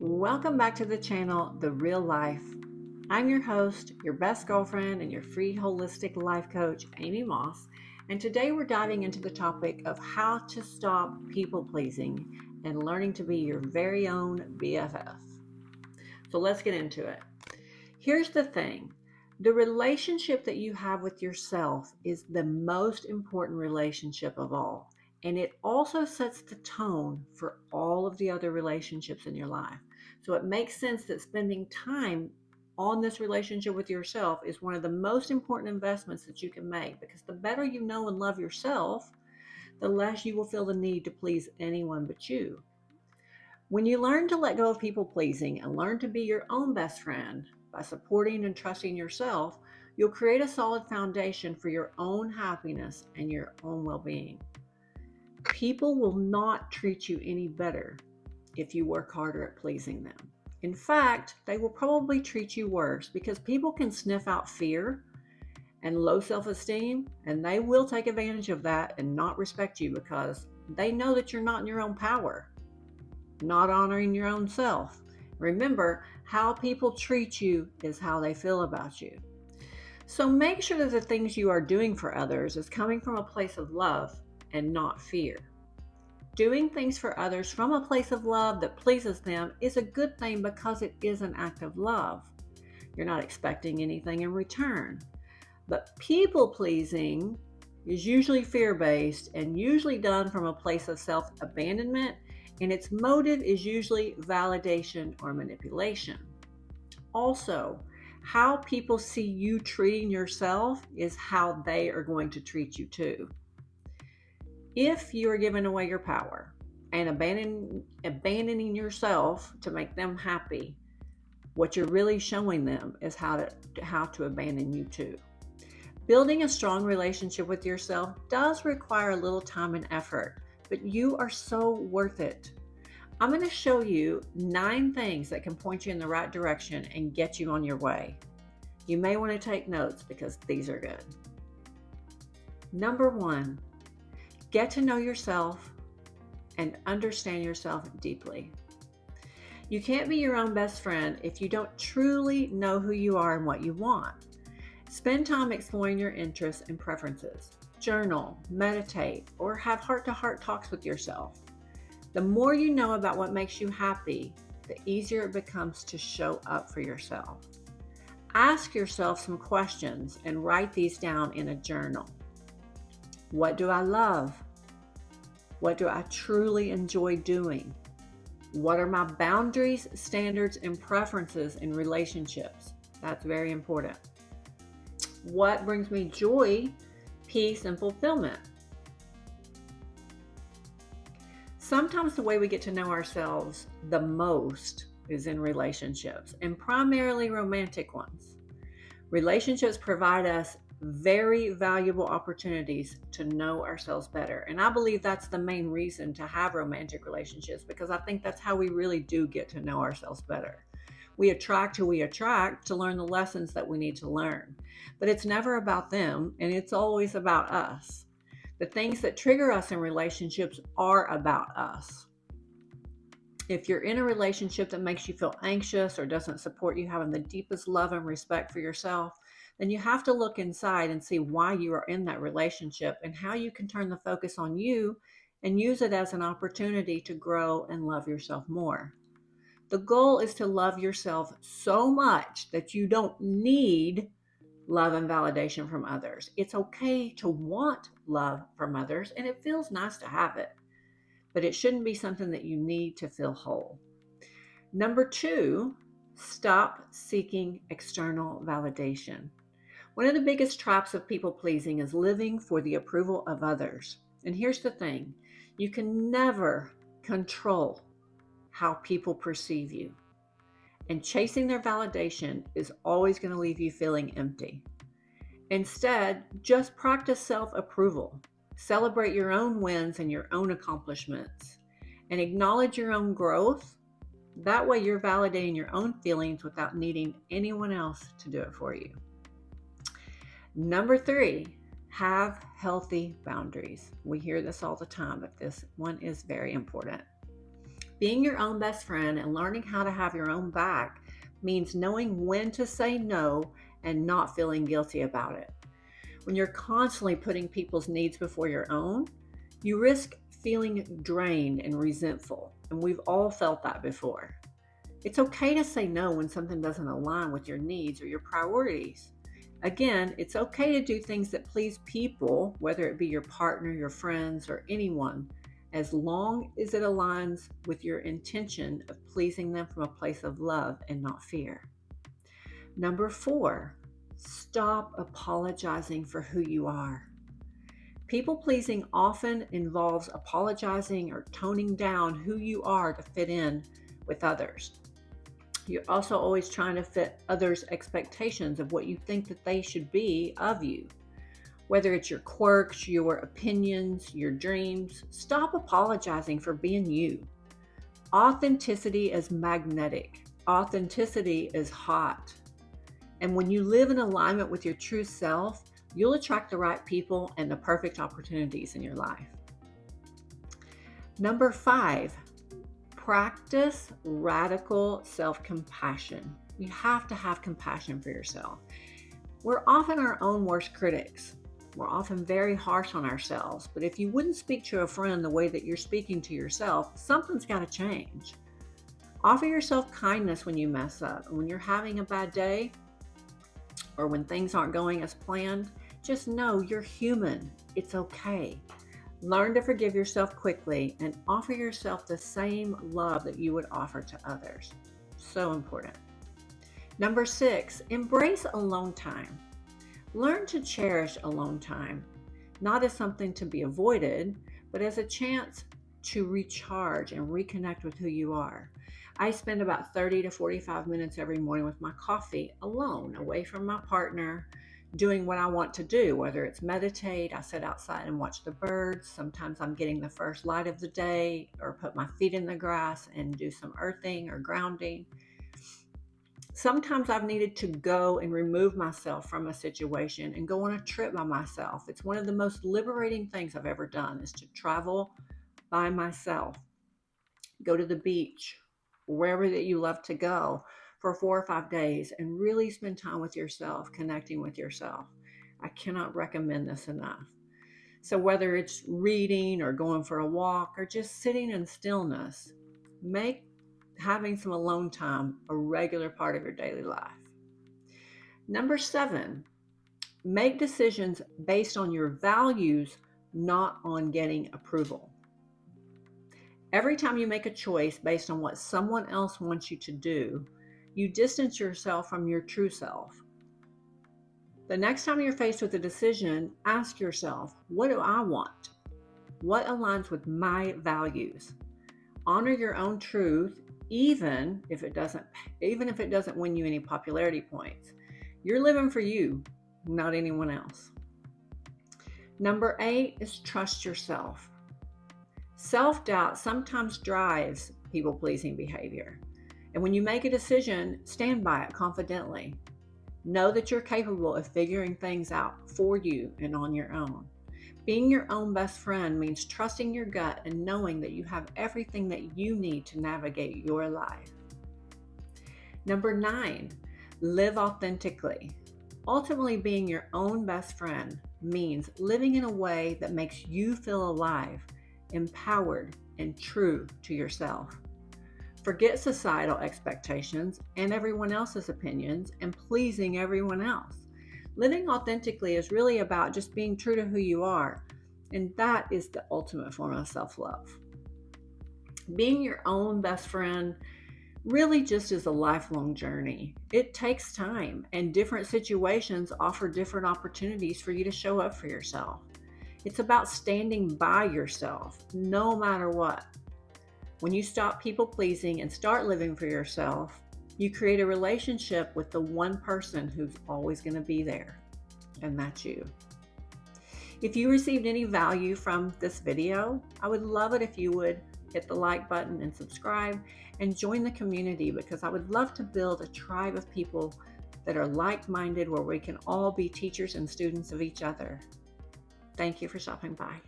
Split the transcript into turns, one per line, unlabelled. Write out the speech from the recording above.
Welcome back to the channel, The Real Life. I'm your host, your best girlfriend, and your free holistic life coach, Amy Moss. And today we're diving into the topic of how to stop people pleasing and learning to be your very own BFF. So let's get into it. Here's the thing. The relationship that you have with yourself is the most important relationship of all. And it also sets the tone for all of the other relationships in your life. So it makes sense that spending time on this relationship with yourself is one of the most important investments that you can make, because the better you know and love yourself, the less you will feel the need to please anyone but you. When you learn to let go of people pleasing and learn to be your own best friend by supporting and trusting yourself, you'll create a solid foundation for your own happiness and your own well being. People will not treat you any better if you work harder at pleasing them. In fact, they will probably treat you worse, because people can sniff out fear and low self esteem, and they will take advantage of that and not respect you because they know that you're not in your own power, not honoring your own self. Remember, how people treat you is how they feel about you. So make sure that the things you are doing for others is coming from a place of love and not fear. Doing things for others from a place of love that pleases them is a good thing because it is an act of love. You're not expecting anything in return. But people pleasing is usually fear based and usually done from a place of self abandonment, and its motive is usually validation or manipulation. Also, how people see you treating yourself is how they are going to treat you too. If you are giving away your power and abandoning yourself to make them happy, what you're really showing them is how to abandon you too. Building a strong relationship with yourself does require a little time and effort, but you are so worth it. I'm going to show you 9 things that can point you in the right direction and get you on your way. You may want to take notes because these are good. Number 1, get to know yourself and understand yourself deeply. You can't be your own best friend if you don't truly know who you are and what you want. Spend time exploring your interests and preferences. Journal, meditate, or have heart-to-heart talks with yourself. The more you know about what makes you happy, the easier it becomes to show up for yourself. Ask yourself some questions and write these down in a journal. What do I love? What do I truly enjoy doing? What are my boundaries, standards, and preferences in relationships? That's very important. What brings me joy, peace, and fulfillment? Sometimes the way we get to know ourselves the most is in relationships, and primarily romantic ones. Relationships provide us very valuable opportunities to know ourselves better. And I believe that's the main reason to have romantic relationships, because I think that's how we really do get to know ourselves better. We attract who we attract to learn the lessons that we need to learn. But it's never about them, and it's always about us. The things that trigger us in relationships are about us. If you're in a relationship that makes you feel anxious or doesn't support you having the deepest love and respect for yourself, then you have to look inside and see why you are in that relationship and how you can turn the focus on you and use it as an opportunity to grow and love yourself more. The goal is to love yourself so much that you don't need love and validation from others. It's okay to want love from others, and it feels nice to have it, but it shouldn't be something that you need to feel whole. Number 2, stop seeking external validation. One of the biggest traps of people pleasing is living for the approval of others. And here's the thing, you can never control how people perceive you. And chasing their validation is always going to leave you feeling empty. Instead, just practice self-approval. Celebrate your own wins and your own accomplishments, and acknowledge your own growth. That way you're validating your own feelings without needing anyone else to do it for you. Number 3, have healthy boundaries. We hear this all the time, but this one is very important. Being your own best friend and learning how to have your own back means knowing when to say no and not feeling guilty about it. When you're constantly putting people's needs before your own, you risk feeling drained and resentful, and we've all felt that before. It's okay to say no when something doesn't align with your needs or your priorities. Again, it's okay to do things that please people, whether it be your partner, your friends, or anyone, as long as it aligns with your intention of pleasing them from a place of love and not fear. Number 4, stop apologizing for who you are. People pleasing often involves apologizing or toning down who you are to fit in with others. You're also always trying to fit others' expectations of what you think that they should be of you. Whether it's your quirks, your opinions, your dreams, stop apologizing for being you. Authenticity is magnetic. Authenticity is hot. And when you live in alignment with your true self, you'll attract the right people and the perfect opportunities in your life. Number 5, practice radical self-compassion. You have to have compassion for yourself. We're often our own worst critics. We're often very harsh on ourselves, but if you wouldn't speak to a friend the way that you're speaking to yourself, something's got to change. Offer yourself kindness when you mess up. When you're having a bad day or when things aren't going as planned, just know you're human. It's okay. Learn to forgive yourself quickly and offer yourself the same love that you would offer to others. So important. Number 6, embrace alone time. Learn to cherish alone time, not as something to be avoided, but as a chance to recharge and reconnect with who you are. I spend about 30 to 45 minutes every morning with my coffee alone, away from my partner, doing what I want to do, whether it's meditate, I sit outside and watch the birds. Sometimes I'm getting the first light of the day or put my feet in the grass and do some earthing or grounding. Sometimes I've needed to go and remove myself from a situation and go on a trip by myself. It's one of the most liberating things I've ever done is to travel by myself, go to the beach, wherever that you love to go for 4 or 5 days and really spend time with yourself, connecting with yourself. I cannot recommend this enough. So whether it's reading or going for a walk or just sitting in stillness, make having some alone time a regular part of your daily life. Number 7, make decisions based on your values, not on getting approval. Every time you make a choice based on what someone else wants you to do, you distance yourself from your true self. The next time you're faced with a decision, ask yourself, what do I want? What aligns with my values? Honor your own truth, even if it doesn't win you any popularity points. You're living for you, not anyone else. Number 8 is trust yourself. Self-doubt sometimes drives people-pleasing behavior. And when you make a decision, stand by it confidently. Know that you're capable of figuring things out for you and on your own. Being your own best friend means trusting your gut and knowing that you have everything that you need to navigate your life. Number 9, live authentically. Ultimately, being your own best friend means living in a way that makes you feel alive, empowered, and true to yourself. Forget societal expectations and everyone else's opinions and pleasing everyone else. Living authentically is really about just being true to who you are, and that is the ultimate form of self-love. Being your own best friend really just is a lifelong journey. It takes time, and different situations offer different opportunities for you to show up for yourself. It's about standing by yourself, no matter what. When you stop people-pleasing and start living for yourself, you create a relationship with the one person who's always going to be there, and that's you. If you received any value from this video, I would love it if you would hit the like button and subscribe and join the community, because I would love to build a tribe of people that are like-minded where we can all be teachers and students of each other. Thank you for stopping by.